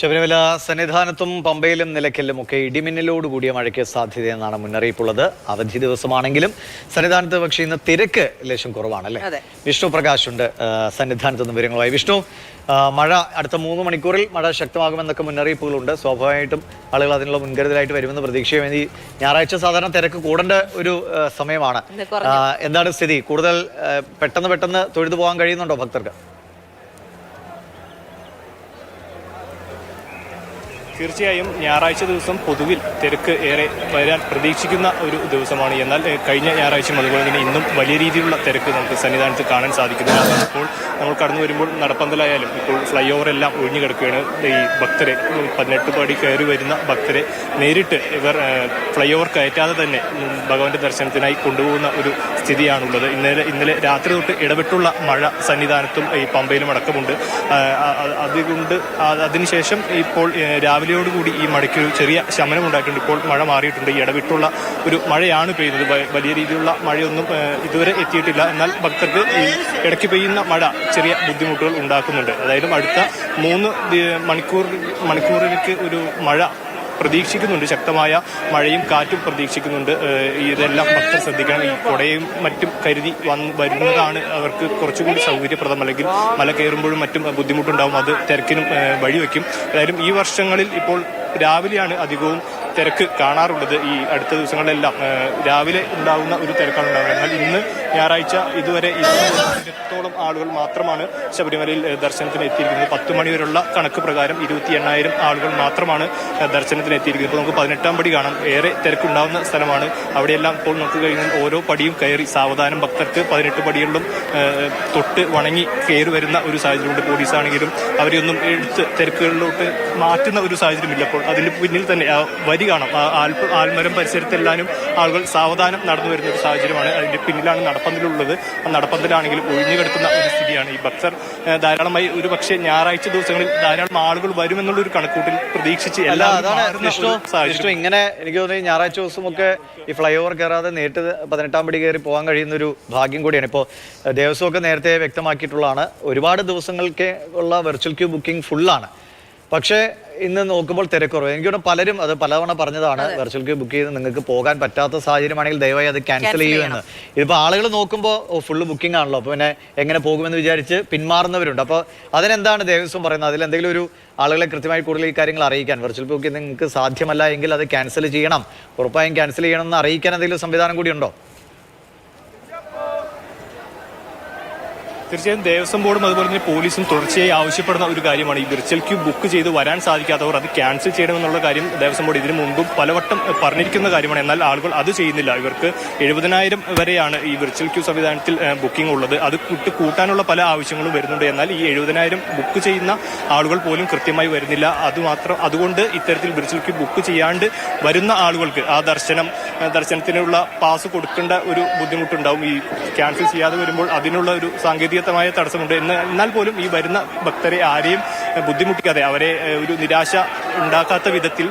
ശബരിമല സന്നിധാനത്തും പമ്പയിലും നിലയ്ക്കലിലും ഒക്കെ ഇടിമിന്നലോടുകൂടിയ മഴയ്ക്ക് സാധ്യതയെന്നാണ് മുന്നറിയിപ്പുള്ളത്. അവധി ദിവസമാണെങ്കിലും സന്നിധാനത്ത് പക്ഷേ ഇന്ന് തിരക്ക് ലേശം കുറവാണ് അല്ലേ? വിഷ്ണു പ്രകാശ് ഉണ്ട് സന്നിധാനത്ത് നിന്ന് വിവരങ്ങളുമായി. വിഷ്ണു, മഴ അടുത്ത 3 മണിക്കൂറിൽ മഴ ശക്തമാകുമെന്നൊക്കെ മുന്നറിയിപ്പുകളുണ്ട്. സ്വാഭാവികമായിട്ടും ആളുകൾ അതിനുള്ള മുൻകരുതലായിട്ട് വരുമെന്ന് പ്രതീക്ഷയും. ഈ ഞായറാഴ്ച സാധാരണ തിരക്ക് കൂടേണ്ട ഒരു സമയമാണ്. എന്താണ് സ്ഥിതി? കൂടുതൽ പെട്ടെന്ന് തൊഴുതു പോകാൻ കഴിയുന്നുണ്ടോ ഭക്തർക്ക്? തീർച്ചയായും ഞായറാഴ്ച ദിവസം പൊതുവിൽ തിരക്ക് ഏറെ വരാൻ പ്രതീക്ഷിക്കുന്ന ഒരു ദിവസമാണ്. എന്നാൽ കഴിഞ്ഞ ഞായറാഴ്ചയും അതുപോലെ തന്നെ ഇന്നും വലിയ രീതിയിലുള്ള തിരക്ക് നമുക്ക് സന്നിധാനത്ത് കാണാൻ സാധിക്കുന്നില്ല. ഇപ്പോൾ നമ്മൾ കടന്നു വരുമ്പോൾ നടപ്പന്തലായാലും ഇപ്പോൾ ഫ്ലൈ ഓവറെല്ലാം ഒഴിഞ്ഞു കിടക്കുകയാണ്. ഈ ഭക്തരെ 18 പടി കയറി വരുന്ന ഭക്തരെ നേരിട്ട് ഇവർ ഫ്ലൈ ഓവർ കയറ്റാതെ തന്നെ ഭഗവാന്റെ ദർശനത്തിനായി കൊണ്ടുപോകുന്ന ഒരു സ്ഥിതിയാണുള്ളത്. ഇന്നലെ രാത്രി തൊട്ട് ഇടവിട്ടുള്ള മഴ സന്നിധാനത്തും ഈ പമ്പയിലും അടക്കമുണ്ട്. അതുകൊണ്ട് അതിനുശേഷം ഇപ്പോൾ രാവിലെയോടുകൂടി ഈ മഴയ്ക്ക് ഒരു ചെറിയ ശമനം ഉണ്ടായിട്ടുണ്ട്. ഇപ്പോൾ മഴ മാറിയിട്ടുണ്ട്. ഈ ഇടവിട്ടുള്ള ഒരു മഴയാണ് പെയ്യുന്നത്. വലിയ രീതിയിലുള്ള മഴയൊന്നും ഇതുവരെ എത്തിയിട്ടില്ല. എന്നാൽ ഭക്തർക്ക് ഈ ഇടയ്ക്ക് പെയ്യുന്ന മഴ ചെറിയ ബുദ്ധിമുട്ടുകൾ ഉണ്ടാക്കുന്നുണ്ട്. അതായത് അടുത്ത 3 മണിക്കൂറിലേക്ക് ഒരു മഴ പ്രതീക്ഷിക്കുന്നുണ്ട്. ശക്തമായ മഴയും കാറ്റും പ്രതീക്ഷിക്കുന്നുണ്ട്. ഇതെല്ലാം ഭക്തർ ശ്രദ്ധിക്കണം. ഈ കുടയും മറ്റും കരുതി വരുന്നതാണ് അവർക്ക് കുറച്ചുകൂടി സൗകര്യപ്രദം. അല്ലെങ്കിൽ മല കയറുമ്പോഴും മറ്റും ബുദ്ധിമുട്ടുണ്ടാവും. അത് തിരക്കിനും വഴിവെക്കും. ഏതായാലും ഈ വർഷങ്ങളിൽ ഇപ്പോൾ രാവിലെയാണ് അധികവും തിരക്ക് കാണാറുള്ളത്. ഈ അടുത്ത ദിവസങ്ങളിലെല്ലാം രാവിലെ ഉണ്ടാകുന്ന ഒരു തിരക്കാണ് ഉണ്ടാകുന്നത്. എന്നാൽ ഇന്ന് ഞായറാഴ്ച ഇതുവരെ 20,000 ആളുകൾ മാത്രമാണ് ശബരിമലയിൽ ദർശനത്തിന് എത്തിയിരിക്കുന്നത്. 10 മണി വരെയുള്ള കണക്ക് പ്രകാരം 28,000 ആളുകൾ മാത്രമാണ് ദർശനത്തിന് എത്തിയിരിക്കുന്നത്. ഇപ്പോൾ നമുക്ക് 18-ാം പടി കാണാം. ഏറെ തിരക്കുണ്ടാകുന്ന സ്ഥലമാണ്. അവിടെയെല്ലാം ഇപ്പോൾ നമുക്ക് കഴിഞ്ഞാൽ ഓരോ പടിയും കയറി സാവധാനം ഭക്തർക്ക് 18 പടികളിലും തൊട്ട് വണങ്ങി കയറി വരുന്ന ഒരു സാഹചര്യമുണ്ട്. പോലീസാണെങ്കിലും അവരെയൊന്നും എടുത്ത് തിരക്കുകളിലോട്ട് മാറ്റുന്ന ഒരു സാഹചര്യമില്ല. അപ്പോൾ അതിന് പിന്നിൽ തന്നെ വരി കാണാം. ആൽമരം പരിസരത്തെല്ലാനും ആളുകൾ സാവധാനം നടന്നു വരുന്ന ഒരു സാഹചര്യമാണ്. അതിന്റെ പിന്നിലാണ് നടപ്പന്തലുള്ളത്. ആ നടപ്പന്തലാണെങ്കിലും ഒഴിഞ്ഞു കിടക്കുന്ന ഒരു സ്ഥിതിയാണ്. ഈ ഭക്തർ ധാരാളമായി ഒരു പക്ഷേ ഞായറാഴ്ച ദിവസങ്ങളിൽ ധാരാളം ആളുകൾ വരുമെന്നുള്ള ഒരു കണക്കൂട്ടിൽ പ്രതീക്ഷിച്ച് ഇങ്ങനെ എനിക്ക് തോന്നുന്നു ഞായറാഴ്ച ദിവസമൊക്കെ ഈ ഫ്ലൈ ഓവർ കയറാതെ നേരിട്ട് 18-ാം പടി കയറി പോകാൻ കഴിയുന്ന ഒരു ഭാഗ്യം കൂടിയാണ്. ഇപ്പോൾ ദേവസ്വമൊക്കെ നേരത്തെ വ്യക്തമാക്കിയിട്ടുള്ളതാണ്. ഒരുപാട് ദിവസങ്ങൾക്ക് ഉള്ള വെർച്വൽ ക്യൂ ബുക്കിംഗ് ഫുള്ളാണ്. പക്ഷേ ഇന്ന് നോക്കുമ്പോൾ തിരക്കുറവ്. എനിക്കോട് പലരും അത് പലതവണ പറഞ്ഞതാണ്, വെർച്വൽ ക്യൂ ബുക്ക് ചെയ്ത് നിങ്ങൾക്ക് പോകാൻ പറ്റാത്ത സാഹചര്യമാണെങ്കിൽ ദയവായി അത് ക്യാൻസൽ ചെയ്യുമെന്ന്. ഇതിപ്പോൾ ആളുകൾ നോക്കുമ്പോൾ ഫുള്ള് ബുക്കിംഗ് ആണല്ലോ, അപ്പോൾ പിന്നെ എങ്ങനെ പോകുമെന്ന് വിചാരിച്ച് പിന്മാറുന്നവരുണ്ട്. അപ്പോൾ അതിനെന്താണ് ദേവസ്വം പറയുന്നത്? അതിലെന്തെങ്കിലും ഒരു ആളുകളെ കൃത്യമായി കൂടുതൽ ഈ കാര്യങ്ങൾ അറിയിക്കാൻ, വെർച്വൽ ബുക്കിംഗ് നിങ്ങൾക്ക് സാധ്യമല്ല എങ്കിൽ അത് ക്യാൻസൽ ചെയ്യണം, ഉറപ്പായും ക്യാൻസൽ ചെയ്യണം എന്ന് അറിയിക്കാൻ എന്തെങ്കിലും സംവിധാനം കൂടി ഉണ്ടോ? തീർച്ചയായും ദേവസ്വം ബോർഡും അതുപോലെ തന്നെ പോലീസും തുടർച്ചയായി ആവശ്യപ്പെടുന്ന ഒരു കാര്യമാണ് ഈ വിർച്വൽ ക്യൂ ബുക്ക് ചെയ്ത് വരാൻ സാധിക്കാത്തവർ അത് ക്യാൻസൽ ചെയ്യണമെന്നുള്ള കാര്യം ദേവസ്വം ബോർഡ് ഇതിനു മുമ്പും പലവട്ടം പറഞ്ഞിരിക്കുന്ന കാര്യമാണ്. എന്നാൽ ആളുകൾ അത് ചെയ്യുന്നില്ല. ഇവർക്ക് 70,000 വരെയാണ് ഈ വിർച്വൽ ക്യൂ സംവിധാനത്തിൽ ബുക്കിംഗ് ഉള്ളത്. അത് കൂട്ടാനുള്ള പല ആവശ്യങ്ങളും വരുന്നുണ്ട്. എന്നാൽ ഈ 70,000 ബുക്ക് ചെയ്യുന്ന ആളുകൾ പോലും കൃത്യമായി വരുന്നില്ല. അതുകൊണ്ട് ഇത്തരത്തിൽ വിർച്വൽ ക്യൂ ബുക്ക് ചെയ്യാണ്ട് വരുന്ന ആളുകൾക്ക് ആ ദർശനത്തിനുള്ള പാസ് കൊടുക്കേണ്ട ഒരു ബുദ്ധിമുട്ടുണ്ടാവും. ഈ ക്യാൻസൽ ചെയ്യാതെ വരുമ്പോൾ അതിനുള്ള ഒരു സാങ്കേതികമായ തടസ്സമുണ്ട്. എന്നാൽ പോലും ഈ വരുന്ന ഭക്തരെ ആരെയും ബുദ്ധിമുട്ടിക്കാതെ അവരെ ഒരു നിരാശ ഉണ്ടാക്കാത്ത വിധത്തിൽ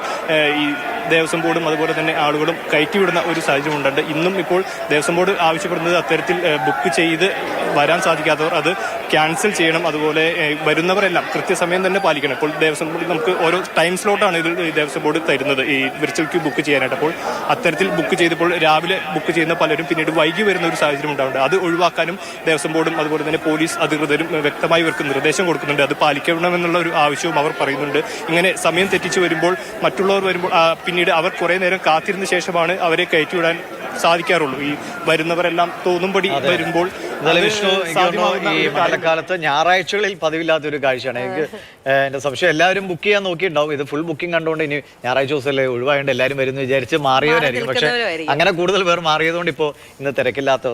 ഈ ദേവസ്വം ബോർഡും അതുപോലെ തന്നെ ആളുകളും കയറ്റിവിടുന്ന ഒരു സാഹചര്യം ഉണ്ട്. ഇന്നും ഇപ്പോൾ ദേവസ്വം ബോർഡ് ആവശ്യപ്പെടുന്നത് അത്തരത്തിൽ ബുക്ക് ചെയ്ത് വരാൻ സാധിക്കാത്തവർ അത് ക്യാൻസൽ ചെയ്യണം. അതുപോലെ വരുന്നവരെല്ലാം കൃത്യസമയം തന്നെ പാലിക്കണം. ഇപ്പോൾ ദേവസ്വം ബോർഡ് നമുക്ക് ഓരോ ടൈം സ്ലോട്ടാണ് ഇത് ദേവസ്വം ബോർഡ് തരുന്നത് ഈ വിർച്വൽ ക്യൂ ബുക്ക് ചെയ്യാനായിട്ട്. അപ്പോൾ അത്തരത്തിൽ ബുക്ക് ചെയ്തപ്പോൾ രാവിലെ ബുക്ക് ചെയ്യുന്ന പലരും പിന്നീട് വൈകി വരുന്ന ഒരു സാഹചര്യം ഉണ്ടാവുന്നുണ്ട്. അത് ഒഴിവാക്കാനും ദേവസ്വം ബോർഡും അതുപോലെ തന്നെ പോലീസ് അധികൃതരും വ്യക്തമായി ഇവർക്ക് നിർദ്ദേശം കൊടുക്കുന്നുണ്ട്. അത് പാലിക്കണമെന്നുള്ള ഒരു ആവശ്യവും അവർ പറയുന്നുണ്ട്. ഇങ്ങനെ സമയം തെറ്റിച്ച് വരുമ്പോൾ മറ്റുള്ളവർ വരുമ്പോൾ പിന്നീട് അവർ കുറെ നേരം കാത്തിരുന്ന ശേഷമാണ് അവരെ കയറ്റിവിടാൻ സാധിക്കാറുള്ളൂ. ഈ വരുന്നവരെല്ലാം തോന്നുംപടി വരുമ്പോൾ ഈ മഴക്കാലത്ത് ഞായറാഴ്ചകളിൽ പതിവില്ലാത്തൊരു കാഴ്ചയാണ്. എനിക്ക് എന്റെ സംശയം എല്ലാവരും ബുക്ക് ചെയ്യാൻ നോക്കിയിട്ടുണ്ടാവും. ഇത് ഫുൾ ബുക്കിംഗ് കണ്ടുകൊണ്ട് ഇനി ഞായറാഴ്ച ദിവസമല്ലേ ഒഴിവായതുകൊണ്ട് എല്ലാവരും വരുന്നു വിചാരിച്ച് മാറിയവരായിരിക്കും. പക്ഷെ അങ്ങനെ കൂടുതൽ പേർ മാറിയതുകൊണ്ട് ഇപ്പോൾ ഇന്ന് തിരക്കില്ലാത്ത